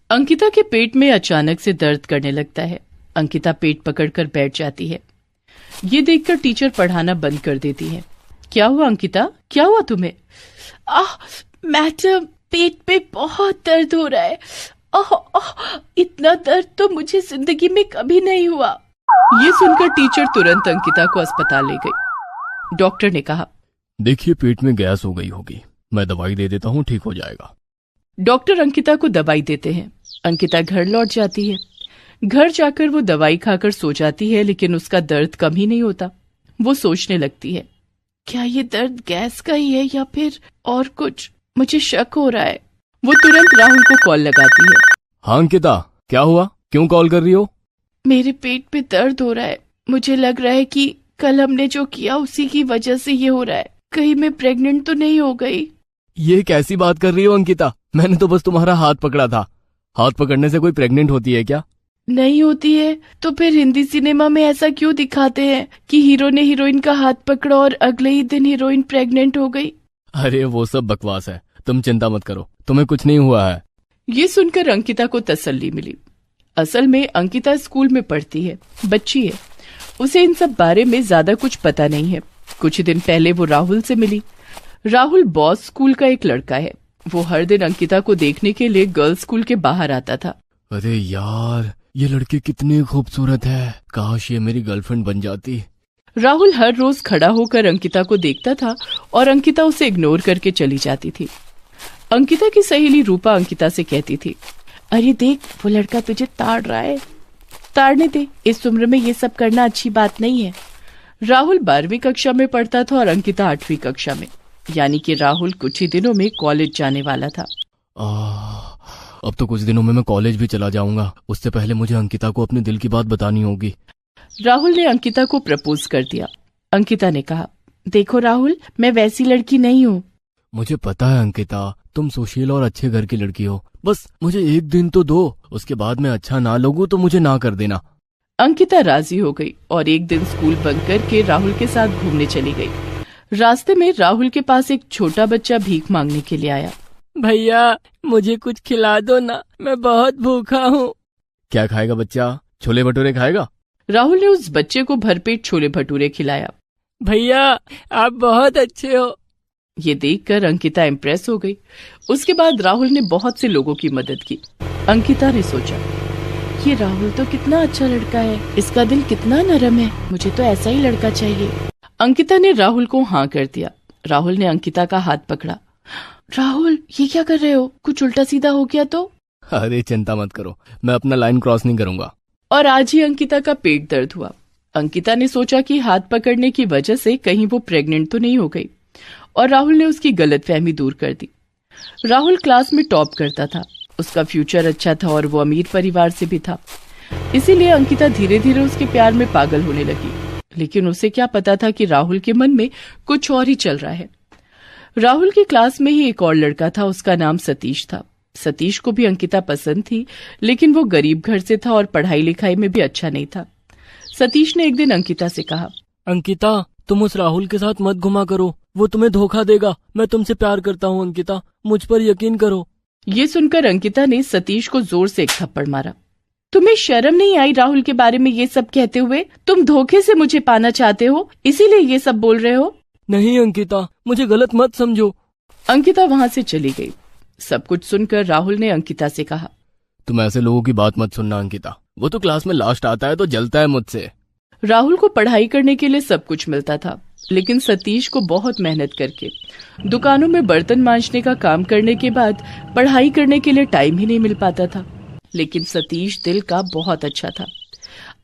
अंकिता के पेट में अचानक से दर्द करने लगता है। अंकिता पेट पकड़कर बैठ जाती है। ये देखकर टीचर पढ़ाना बंद कर देती है। क्या हुआ अंकिता, क्या हुआ तुम्हें? मैडम, पेट पे बहुत दर्द हो रहा है। इतना दर्द तो मुझे जिंदगी में कभी नहीं हुआ। ये सुनकर टीचर तुरंत अंकिता को अस्पताल ले गई। डॉक्टर ने कहा, देखिए पेट में गैस हो गई होगी, मैं दवाई दे देता हूँ, ठीक हो जाएगा। डॉक्टर अंकिता को दवाई देते हैं। अंकिता घर लौट जाती है। घर जाकर वो दवाई खाकर सो जाती है, लेकिन उसका दर्द कम ही नहीं होता। वो सोचने लगती है, क्या ये दर्द गैस का ही है या फिर और कुछ? मुझे शक हो रहा है। वो तुरंत राहुल को कॉल लगाती है। हाँ अंकिता, क्या हुआ, क्यों कॉल कर रही हो? मेरे पेट पे दर्द हो रहा है। मुझे लग रहा है कि कल हमने जो किया उसी की वजह से ये हो रहा है। कहीं मैं प्रेग्नेंट तो नहीं हो गई? ये कैसी बात कर रही हो अंकिता, मैंने तो बस तुम्हारा हाथ पकड़ा था। हाथ पकड़ने से कोई प्रेग्नेंट होती है क्या? नहीं होती है। तो फिर हिंदी सिनेमा में ऐसा क्यों दिखाते हैं कि हीरो ने हीरोइन का हाथ पकड़ा और अगले ही दिन हीरोइन प्रेग्नेंट हो गई? अरे वो सब बकवास है, तुम चिंता मत करो, तुम्हें कुछ नहीं हुआ है। ये सुनकर अंकिता को तसल्ली मिली। असल में अंकिता स्कूल में पढ़ती है, बच्ची है। उसे इन सब बारे में ज्यादा कुछ पता नहीं है। कुछ दिन पहले वो राहुल से मिली। राहुल बॉस स्कूल का एक लड़का है। वो हर दिन अंकिता को देखने के लिए गर्ल्स स्कूल के बाहर आता था। अरे यार, ये लड़की कितनी खूबसूरत है, काश ये मेरी गर्लफ्रेंड बन जाती। राहुल हर रोज खड़ा होकर अंकिता को देखता था और अंकिता उसे इग्नोर करके चली जाती थी। अंकिता की सहेली रूपा अंकिता से कहती थी, अरे देख, वो लड़का तुझे ताड़ रहा है। ताड़ने दे, इस उम्र में ये सब करना अच्छी बात नहीं है। राहुल 12वीं कक्षा में पढ़ता था और अंकिता 8वीं कक्षा में, यानी कि राहुल कुछ ही दिनों में कॉलेज जाने वाला था। अब तो कुछ दिनों में मैं कॉलेज भी चला जाऊंगा। उससे पहले मुझे अंकिता को अपने दिल की बात बतानी होगी। राहुल ने अंकिता को प्रपोज कर दिया। अंकिता ने कहा, देखो राहुल, मैं वैसी लड़की नहीं हूँ। मुझे पता है अंकिता, तुम सुशील और अच्छे घर की लड़की हो, बस मुझे एक दिन तो दो, उसके बाद मैं अच्छा ना लगूं तो मुझे ना कर देना। अंकिता राजी हो गई और एक दिन स्कूल बंक करके राहुल के साथ घूमने चली गई। रास्ते में राहुल के पास एक छोटा बच्चा भीख मांगने के लिए आया। भैया, मुझे कुछ खिला दो ना, मैं बहुत भूखा हूँ। क्या खाएगा बच्चा, छोले भटूरे खाएगा? राहुल ने उस बच्चे को भरपेट छोले भटूरे खिलाया। भैया, आप बहुत अच्छे हो। ये देखकर अंकिता इम्प्रेस हो गई। उसके बाद राहुल ने बहुत से लोगों की मदद की। अंकिता ने सोचा, ये राहुल तो कितना अच्छा लड़का है, इसका दिल कितना नरम है, मुझे तो ऐसा ही लड़का चाहिए। अंकिता ने राहुल को हाँ कर दिया। राहुल ने अंकिता का हाथ पकड़ा। राहुल, ये क्या कर रहे हो? कुछ उल्टा सीधा हो गया तो? अरे चिंता मत करो, मैं अपना लाइन क्रॉस नहीं करूंगा। और आज ही अंकिता का पेट दर्द हुआ। अंकिता ने सोचा कि हाथ पकड़ने की वजह से कहीं वो प्रेग्नेंट तो नहीं हो गई, और राहुल ने उसकी गलतफहमी दूर कर दी। राहुल क्लास में टॉप करता था, उसका फ्यूचर अच्छा था और वो अमीर परिवार से भी था। इसीलिए अंकिता धीरे धीरे उसके प्यार में पागल होने लगी। लेकिन उसे क्या पता था कि राहुल के मन में कुछ और ही चल रहा है। राहुल की क्लास में ही एक और लड़का था, उसका नाम सतीश था। सतीश को भी अंकिता पसंद थी, लेकिन वो गरीब घर से था और पढ़ाई लिखाई में भी अच्छा नहीं था। सतीश ने एक दिन अंकिता से कहा, अंकिता, तुम उस राहुल के साथ मत घुमा करो, वो तुम्हें धोखा देगा। मैं तुमसे प्यार करता हूँ अंकिता, मुझ पर यकीन करो। ये सुनकर अंकिता ने सतीश को जोर से एक थप्पड़ मारा। तुम्हें शर्म नहीं आई राहुल के बारे में ये सब कहते हुए? तुम धोखे से मुझे पाना चाहते हो, इसीलिए ये सब बोल रहे हो? नहीं अंकिता, मुझे गलत मत समझो। अंकिता वहाँ से चली गई। सब कुछ सुनकर राहुल ने अंकिता से कहा, तुम ऐसे लोगों की बात मत सुनना अंकिता, वो तो क्लास में लास्ट आता है तो जलता है मुझसे। राहुल को पढ़ाई करने के लिए सब कुछ मिलता था, लेकिन सतीश को बहुत मेहनत करके दुकानों में बर्तन मांजने का काम करने के बाद पढ़ाई करने के लिए टाइम ही नहीं मिल पाता था। लेकिन सतीश दिल का बहुत अच्छा था।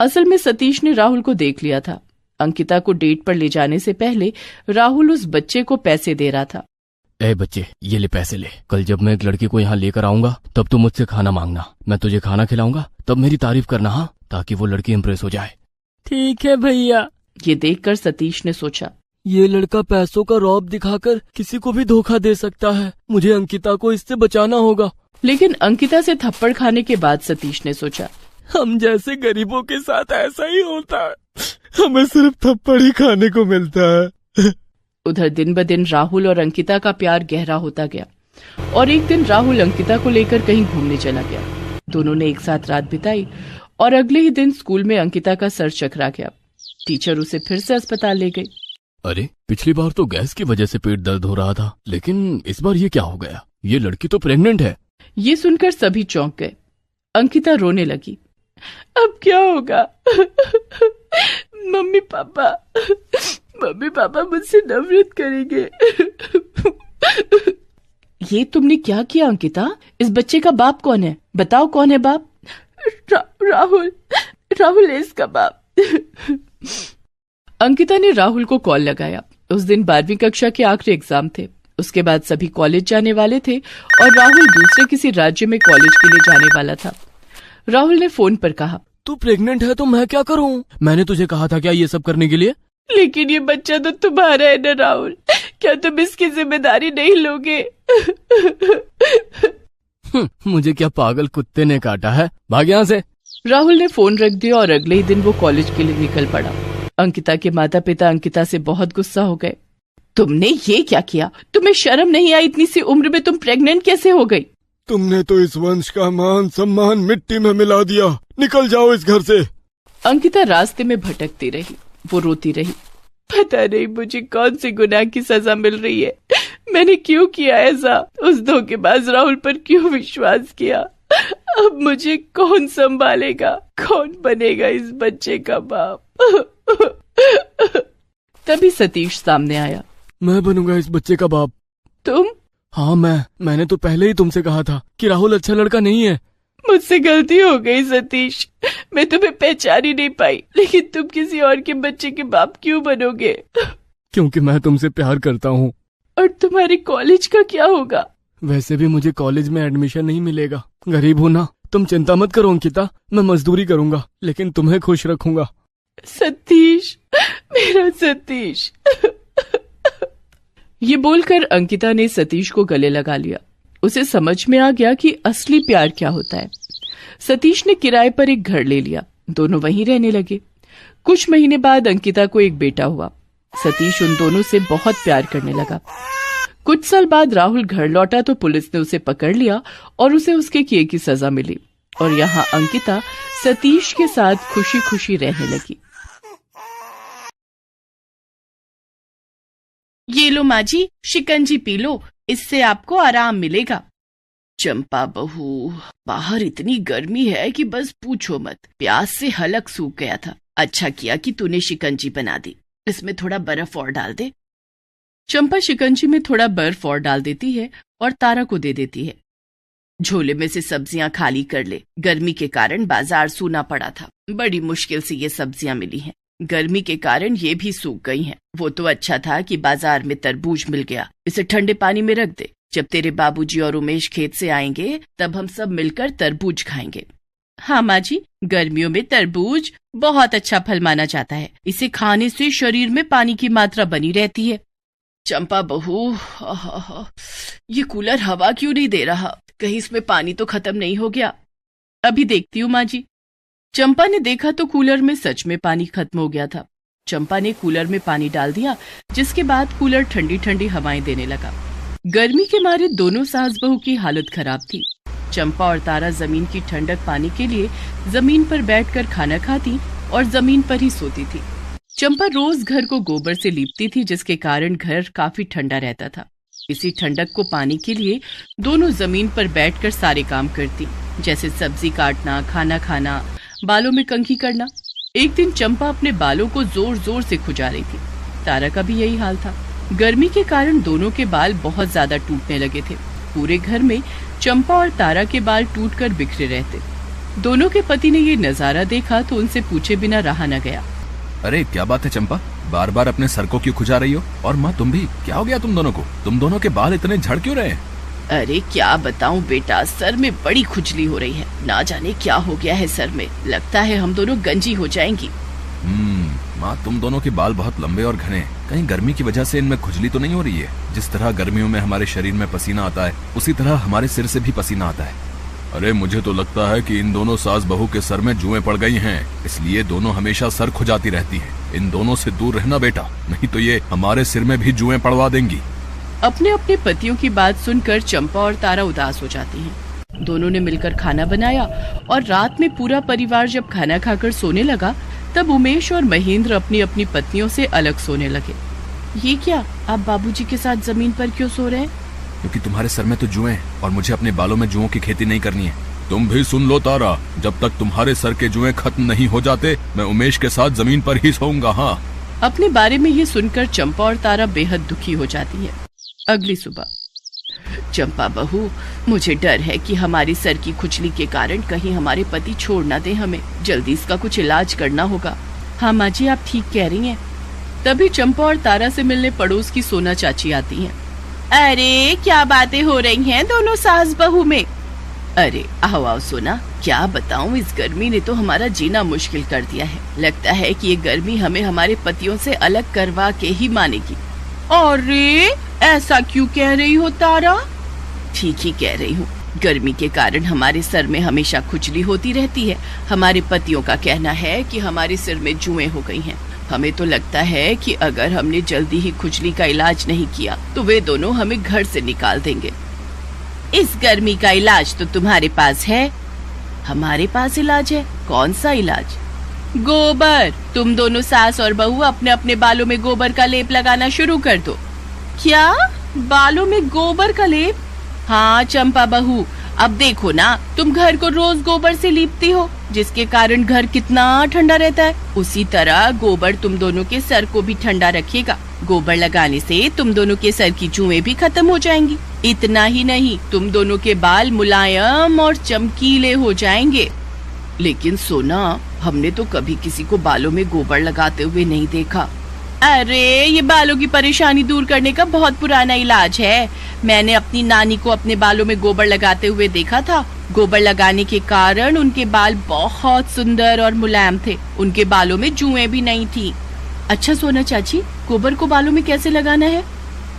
असल में सतीश ने राहुल को देख लिया था। अंकिता को डेट पर ले जाने से पहले राहुल उस बच्चे को पैसे दे रहा था। ए बच्चे, ये ले पैसे ले, कल जब मैं एक लड़की को यहाँ लेकर आऊंगा तब तू मुझसे खाना मांगना, मैं तुझे खाना खिलाऊंगा, तब मेरी तारीफ करना, हाँ, ताकि वो लड़की इम्प्रेस हो जाए। ठीक है भैया। ये देखकर सतीश ने सोचा, ये लड़का पैसों का रौब दिखाकर किसी को भी धोखा दे सकता है, मुझे अंकिता को इससे बचाना होगा। लेकिन अंकिता से थप्पड़ खाने के बाद सतीश ने सोचा, हम जैसे गरीबों के साथ ऐसा ही होता है, हमें सिर्फ थप्पड़ ही खाने को मिलता है। उधर दिन ब दिन राहुल और अंकिता का प्यार गहरा होता गया और एक दिन राहुल अंकिता को लेकर कहीं घूमने चला गया। दोनों ने एक साथ रात बिताई और अगले ही दिन स्कूल में अंकिता का सर चकरा गया। टीचर उसे फिर से अस्पताल ले गई। अरे, पिछली बार तो गैस की वजह से पेट दर्द हो रहा था, लेकिन इस बार ये क्या हो गया? ये लड़की तो प्रेग्नेंट है। ये सुनकर सभी चौंक गए। अंकिता रोने लगी। अब क्या होगा? मम्मी पापा मुझसे नफरत करेंगे। ये तुमने क्या किया अंकिता? इस बच्चे का बाप कौन है? बताओ कौन है बाप? राहुल है इसका बाप। अंकिता ने राहुल को कॉल लगाया। उस दिन 12वीं कक्षा के आखिरी एग्जाम थे। उसके बाद सभी कॉलेज जाने वाले थे और राहुल दूसरे किसी राज्य में कॉलेज के लिए जाने वाला था। राहुल ने फोन पर कहा, तू प्रेग्नेंट है तो मैं क्या करूं? मैंने तुझे कहा था क्या ये सब करने के लिए? लेकिन ये बच्चा तो तुम्हारा है ना राहुल, क्या तुम इसकी जिम्मेदारी नहीं लोगे? मुझे क्या पागल कुत्ते ने काटा है? भाग यहाँ से। राहुल ने फोन रख दिया और अगले ही दिन वो कॉलेज के लिए निकल पड़ा। अंकिता के माता पिता अंकिता से बहुत गुस्सा हो गए। तुमने ये क्या किया? तुम्हें शर्म नहीं आई? इतनी सी उम्र में तुम प्रेग्नेंट कैसे हो गई? तुमने तो इस वंश का मान सम्मान मिट्टी में मिला दिया। निकल जाओ इस घर से। अंकिता रास्ते में भटकती रही। वो रोती रही। पता नहीं मुझे कौन सी गुनाह की सजा मिल रही है। मैंने क्यों किया ऐसा? उस धोखेबाज राहुल पर क्यों विश्वास किया? अब मुझे कौन संभालेगा? कौन बनेगा इस बच्चे का बाप? तभी सतीश सामने आया। मैं बनूंगा इस बच्चे का बाप। तुम? हाँ मैंने तो पहले ही तुमसे कहा था कि राहुल अच्छा लड़का नहीं है। मुझसे गलती हो गई सतीश, मैं तुम्हें पहचान ही नहीं पाई। लेकिन तुम किसी और के बच्चे के बाप क्यों बनोगे? क्योंकि मैं तुमसे प्यार करता हूँ। और तुम्हारे कॉलेज का क्या होगा? वैसे भी मुझे कॉलेज में एडमिशन नहीं मिलेगा। गरीब हूँ ना। तुम चिंता मत करो अंकिता, मैं मजदूरी करूंगा लेकिन तुम्हें खुश रखूंगा। सतीश, मेरा सतीश। ये बोलकर अंकिता ने सतीश को गले लगा लिया। उसे समझ में आ गया कि असली प्यार क्या होता है। सतीश ने किराए पर एक घर ले लिया। दोनों वहीं रहने लगे। कुछ महीने बाद अंकिता को एक बेटा हुआ। सतीश उन दोनों से बहुत प्यार करने लगा। कुछ साल बाद राहुल घर लौटा तो पुलिस ने उसे पकड़ लिया और उसे उसके किए की सजा मिली। और यहाँ अंकिता सतीश के साथ खुशी खुशी रहने लगी। ये लो माँ जी, शिकंजी पी लो, इससे आपको आराम मिलेगा। चंपा बहू, बाहर इतनी गर्मी है कि बस पूछो मत। प्यास से हलक सूख गया था। अच्छा किया कि तूने शिकंजी बना दी। इसमें थोड़ा बर्फ और डाल दे। चंपा शिकंजी में थोड़ा बर्फ और डाल देती है और तारा को दे देती है। झोले में से सब्जियां खाली कर ले। गर्मी के कारण बाजार सूना पड़ा था। बड़ी मुश्किल से ये सब्जियां मिली हैं। गर्मी के कारण ये भी सूख गई हैं। वो तो अच्छा था कि बाजार में तरबूज मिल गया। इसे ठंडे पानी में रख दे। जब तेरे बाबूजी और उमेश खेत से आएंगे तब हम सब मिलकर तरबूज खाएंगे। हाँ माँ जी, गर्मियों में तरबूज बहुत अच्छा फल माना जाता है। इसे खाने से शरीर में पानी की मात्रा बनी रहती है। चंपा बहू, ये कूलर हवा क्यों नहीं दे रहा? कहीं इसमें पानी तो खत्म नहीं हो गया? अभी देखती हूँ माँ जी। चंपा ने देखा तो कूलर में सच में पानी खत्म हो गया था। चंपा ने कूलर में पानी डाल दिया, जिसके बाद कूलर ठंडी ठंडी हवाएं देने लगा। गर्मी के मारे दोनों सास बहू की हालत खराब थी। चंपा और तारा जमीन की ठंडक पाने के लिए जमीन पर बैठकर खाना खाती और जमीन पर ही सोती थी। चंपा रोज घर को गोबर से लीपती थी, जिसके कारण घर काफी ठंडा रहता था। इसी ठंडक को पाने के लिए दोनों जमीन पर बैठकर सारे काम करती, जैसे सब्जी काटना, खाना खाना, बालों में कंघी करना। एक दिन चंपा अपने बालों को जोर जोर से खुजा रही थी। तारा का भी यही हाल था। गर्मी के कारण दोनों के बाल बहुत ज्यादा टूटने लगे थे। पूरे घर में चंपा और तारा के बाल टूटकर बिखरे रहते। दोनों के पति ने ये नजारा देखा तो उनसे पूछे बिना रहा न गया। अरे क्या बात है चंपा, बार बार अपने सर को क्यों खुजा रही हो? और माँ तुम भी, क्या हो गया तुम दोनों को? तुम दोनों के बाल इतने झड़ क्यों रहे हैं? अरे क्या बताऊं बेटा, सर में बड़ी खुजली हो रही है। ना जाने क्या हो गया है सर में। लगता है हम दोनों गंजी हो जाएंगी। माँ तुम दोनों के बाल बहुत लंबे और घने। कहीं गर्मी की वजह से इनमें खुजली तो नहीं हो रही है? जिस तरह गर्मियों में हमारे शरीर में पसीना आता है, उसी तरह हमारे सिर से भी पसीना आता है। अरे मुझे तो लगता है कि इन दोनों सास बहू के सर में जुएं पड़ गई हैं, इसलिए दोनों हमेशा सर खुजाती रहती हैं। इन दोनों से दूर रहना बेटा, नहीं तो ये हमारे सिर में भी जुएं पड़वा देंगी। अपने अपने पतियों की बात सुनकर चंपा और तारा उदास हो जाती हैं। दोनों ने मिलकर खाना बनाया और रात में पूरा परिवार जब खाना खाकर सोने लगा तब उमेश और महेंद्र अपनी अपनी पत्नियों से अलग सोने लगे। ये क्या, आप बाबूजी के साथ जमीन पर क्यों सो रहे हैं? क्योंकि तुम्हारे सर में तो जुएं हैं और मुझे अपने बालों में जुओं की खेती नहीं करनी है। तुम भी सुन लो तारा, जब तक तुम्हारे सर के जुएं खत्म नहीं हो जाते मैं उमेश के साथ जमीन पर ही सोऊंगा। हाँ। अपने बारे में ये सुनकर चंपा और तारा बेहद दुखी हो जाती है। अगली सुबह, चंपा बहू, मुझे डर है कि हमारी सर की खुजली के कारण कहीं हमारे पति छोड़ ना दे हमें। जल्दी इसका कुछ इलाज करना होगा। हाँ माँ जी, आप ठीक कह रही हैं। तभी चंपा और तारा से मिलने पड़ोस की सोना चाची आती हैं। अरे क्या बातें हो रही हैं दोनों सास बहू में? अरे आओ आओ सोना, क्या बताऊं, इस गर्मी ने तो हमारा जीना मुश्किल कर दिया है। लगता है कि ये गर्मी हमें हमारे पतियों से अलग करवा के ही मानेगी। अरे ऐसा क्यों कह रही हो तारा? ठीक ही कह रही हूँ। गर्मी के कारण हमारे सर में हमेशा खुजली होती रहती है। हमारे पतियों का कहना है कि हमारे सिर में जुएं हो गई हैं। हमें तो लगता है कि अगर हमने जल्दी ही खुजली का इलाज नहीं किया तो वे दोनों हमें घर से निकाल देंगे। इस गर्मी का इलाज तो तुम्हारे पास है। हमारे पास इलाज है? कौन सा इलाज? गोबर। तुम दोनों सास और बहू अपने अपने बालों में गोबर का लेप लगाना शुरू कर दो। क्या? बालों में गोबर का लेप? हाँ चंपा बहू, अब देखो ना, तुम घर को रोज गोबर से लीपती हो जिसके कारण घर कितना ठंडा रहता है। उसी तरह गोबर तुम दोनों के सर को भी ठंडा रखेगा। गोबर लगाने से तुम दोनों के सर की जुएं भी खत्म हो जाएंगी। इतना ही नहीं, तुम दोनों के बाल मुलायम और चमकीले हो जाएंगे। लेकिन सोना, हमने तो कभी किसी को बालों में गोबर लगाते हुए नहीं देखा। अरे ये बालों की परेशानी दूर करने का बहुत पुराना इलाज है। मैंने अपनी नानी को अपने बालों में गोबर लगाते हुए देखा था। गोबर लगाने के कारण उनके बाल बहुत सुंदर और मुलायम थे। उनके बालों में जुएं भी नहीं थी। अच्छा सोना चाची, गोबर को बालों में कैसे लगाना है?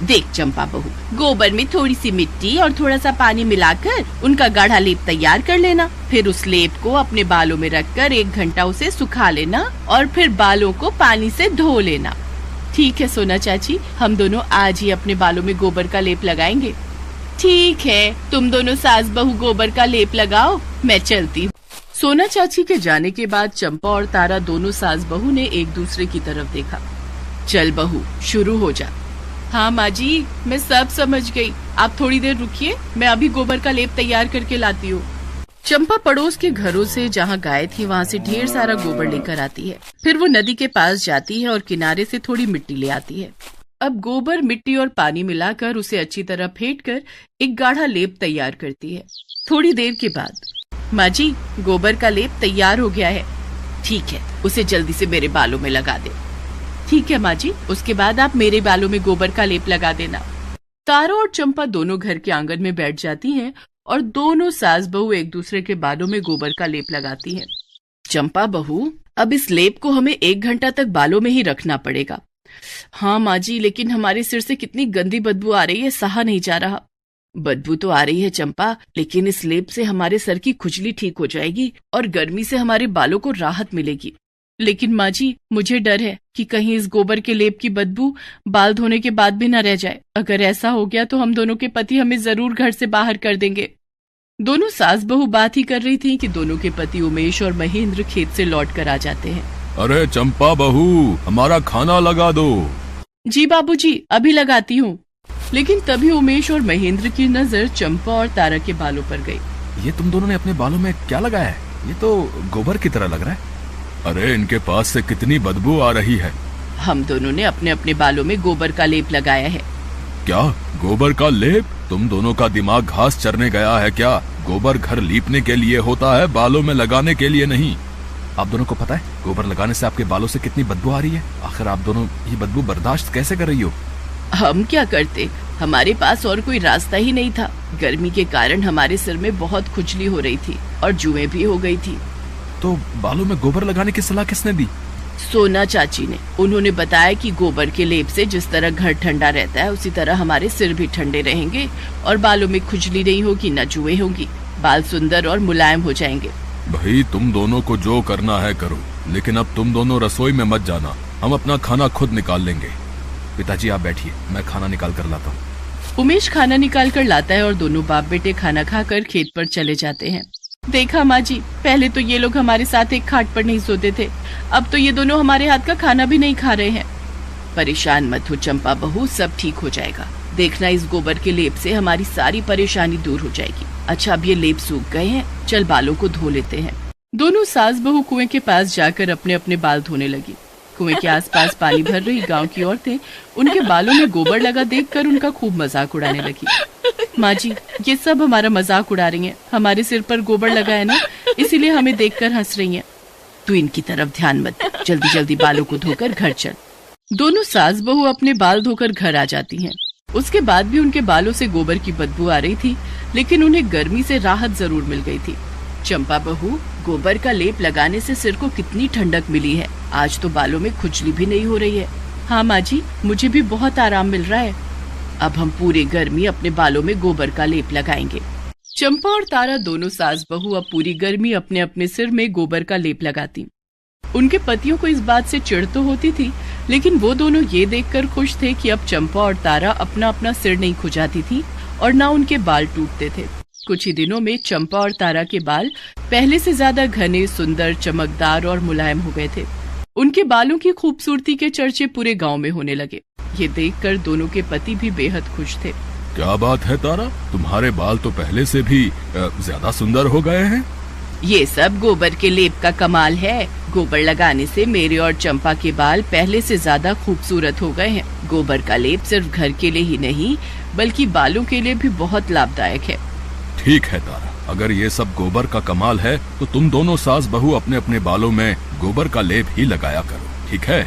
देख चंपा बहू, गोबर में थोड़ी सी मिट्टी और थोड़ा सा पानी मिलाकर उनका गाढ़ा लेप तैयार कर लेना। फिर उस लेप को अपने बालों में रखकर 1 घंटा उसे सुखा लेना और फिर बालों को पानी से धो लेना। ठीक है सोना चाची, हम दोनों आज ही अपने बालों में गोबर का लेप लगाएंगे। ठीक है, तुम दोनों सास बहू गोबर का लेप लगाओ, मैं चलती हूँ। सोना चाची के जाने के बाद चंपा और तारा दोनों सास बहू ने एक दूसरे की तरफ देखा। चल बहू, शुरू हो जा। हाँ माँ जी, मैं सब समझ गई। आप थोड़ी देर रुकिए, मैं अभी गोबर का लेप तैयार करके लाती हूँ। चंपा पड़ोस के घरों से जहाँ गाय थी वहाँ से ढेर सारा गोबर लेकर आती है। फिर वो नदी के पास जाती है और किनारे से थोड़ी मिट्टी ले आती है। अब गोबर, मिट्टी और पानी मिलाकर उसे अच्छी तरह फेंटकर एक गाढ़ा लेप तैयार करती है। थोड़ी देर के बाद, माँ जी, गोबर का लेप तैयार हो गया है। ठीक है, उसे जल्दी से मेरे बालों में लगा दे। ठीक है माँ जी, उसके बाद आप मेरे बालों में गोबर का लेप लगा देना। तारा और चंपा दोनों घर के आंगन में बैठ जाती हैं और दोनों सास बहू एक दूसरे के बालों में गोबर का लेप लगाती हैं। चंपा बहू, अब इस लेप को हमें 1 घंटा तक बालों में ही रखना पड़ेगा। हाँ माँ जी, लेकिन हमारे सिर से कितनी गंदी बदबू आ रही है, सहा नहीं जा रहा। बदबू तो आ रही है चंपा, लेकिन इस लेप से हमारे सर की खुजली ठीक हो जाएगी और गर्मी से हमारे बालों को राहत मिलेगी। लेकिन माँ जी, मुझे डर है कि कहीं इस गोबर के लेप की बदबू बाल धोने के बाद भी न रह जाए। अगर ऐसा हो गया तो हम दोनों के पति हमें जरूर घर से बाहर कर देंगे। दोनों सास बहू बात ही कर रही थी कि दोनों के पति उमेश और महेंद्र खेत से लौट कर आ जाते हैं। अरे चंपा बहू, हमारा खाना लगा दो। जी बाबूजी, अभी लगाती हूँ। लेकिन तभी उमेश और महेंद्र की नजर चंपा और तारा के बालों पर गई। ये तुम दोनों ने अपने बालों में क्या लगाया है? ये तो गोबर की तरह लग रहा है। अरे इनके पास से कितनी बदबू आ रही है। हम दोनों ने अपने अपने बालों में गोबर का लेप लगाया है। क्या गोबर का लेप? तुम दोनों का दिमाग घास चरने गया है क्या? गोबर घर लीपने के लिए होता है, बालों में लगाने के लिए नहीं। आप दोनों को पता है गोबर लगाने से आपके बालों से कितनी बदबू आ रही है? आखिर आप दोनों ये बदबू बर्दाश्त कैसे कर रही हो? हम क्या करते, हमारे पास और कोई रास्ता ही नहीं था। गर्मी के कारण हमारे सिर में बहुत खुजली हो रही थी और जुएं भी हो गई थी। तो बालों में गोबर लगाने की सलाह किसने दी? सोना चाची ने। उन्होंने बताया कि गोबर के लेप से जिस तरह घर ठंडा रहता है उसी तरह हमारे सिर भी ठंडे रहेंगे और बालों में खुजली नहीं होगी, न जुएं होगी, बाल सुंदर और मुलायम हो जाएंगे। भाई तुम दोनों को जो करना है करो, लेकिन अब तुम दोनों रसोई में मत जाना, हम अपना खाना खुद निकाल लेंगे। पिताजी आप बैठिए, मैं खाना निकाल कर लाता हूँ। उमेश खाना निकाल कर लाता है और दोनों बाप बेटे खाना खाकर खेत पर चले जाते हैं। देखा माँ जी, पहले तो ये लोग हमारे साथ एक खाट पर नहीं सोते थे, अब तो ये दोनों हमारे हाथ का खाना भी नहीं खा रहे हैं। परेशान मत हो चंपा बहू, सब ठीक हो जाएगा। देखना, इस गोबर के लेप से हमारी सारी परेशानी दूर हो जाएगी। अच्छा, अब ये लेप सूख गए हैं, चल बालों को धो लेते हैं। दोनों सास बहू कुएं के पास जाकर अपने अपने बाल धोने लगी। कुएं के आसपास पानी भर रही गांव की औरतें उनके बालों में गोबर लगा देखकर उनका खूब मजाक उड़ाने लगी। माँ जी, ये सब हमारा मजाक उड़ा रही हैं। हमारे सिर पर गोबर लगा है ना, इसीलिए हमें देखकर हंस रही हैं। तू इनकी तरफ ध्यान मत, जल्दी जल्दी बालों को धोकर घर चल। दोनों सास बहू अपने बाल धोकर घर आ जाती हैं। उसके बाद भी उनके बालों से गोबर की बदबू आ रही थी, लेकिन उन्हें गर्मी से राहत जरूर मिल गई थी। चंपा बहू, गोबर का लेप लगाने से सिर को कितनी ठंडक मिली है। आज तो बालों में खुजली भी नहीं हो रही है। हाँ माँ जी, मुझे भी बहुत आराम मिल रहा है। अब हम पूरे गर्मी अपने बालों में गोबर का लेप लगाएंगे। चंपा और तारा दोनों सास बहू अब पूरी गर्मी अपने अपने सिर में गोबर का लेप लगाती। उनके पतियों को इस बात से चिढ़ तो होती थी, लेकिन वो दोनों ये देखकर खुश थे कि अब चंपा और तारा अपना अपना सिर नहीं खुजाती थी और ना उनके बाल टूटते थे। कुछ ही दिनों में चंपा और तारा के बाल पहले से ज्यादा घने, सुंदर, चमकदार और मुलायम हो गए थे। उनके बालों की खूबसूरती के चर्चे पूरे गांव में होने लगे। ये देखकर दोनों के पति भी बेहद खुश थे। क्या बात है तारा, तुम्हारे बाल तो पहले से भी ज्यादा सुंदर हो गए हैं। ये सब गोबर के लेप का कमाल है। गोबर लगाने से मेरे और चंपा के बाल पहले से ज्यादा खूबसूरत हो गए हैं। गोबर का लेप सिर्फ घर के लिए ही नहीं, बल्कि बालों के लिए भी बहुत लाभदायक है। ठीक है तारा, अगर ये सब गोबर का कमाल है तो तुम दोनों सास बहू अपने अपने बालों में गोबर का लेप ही लगाया करो, ठीक है।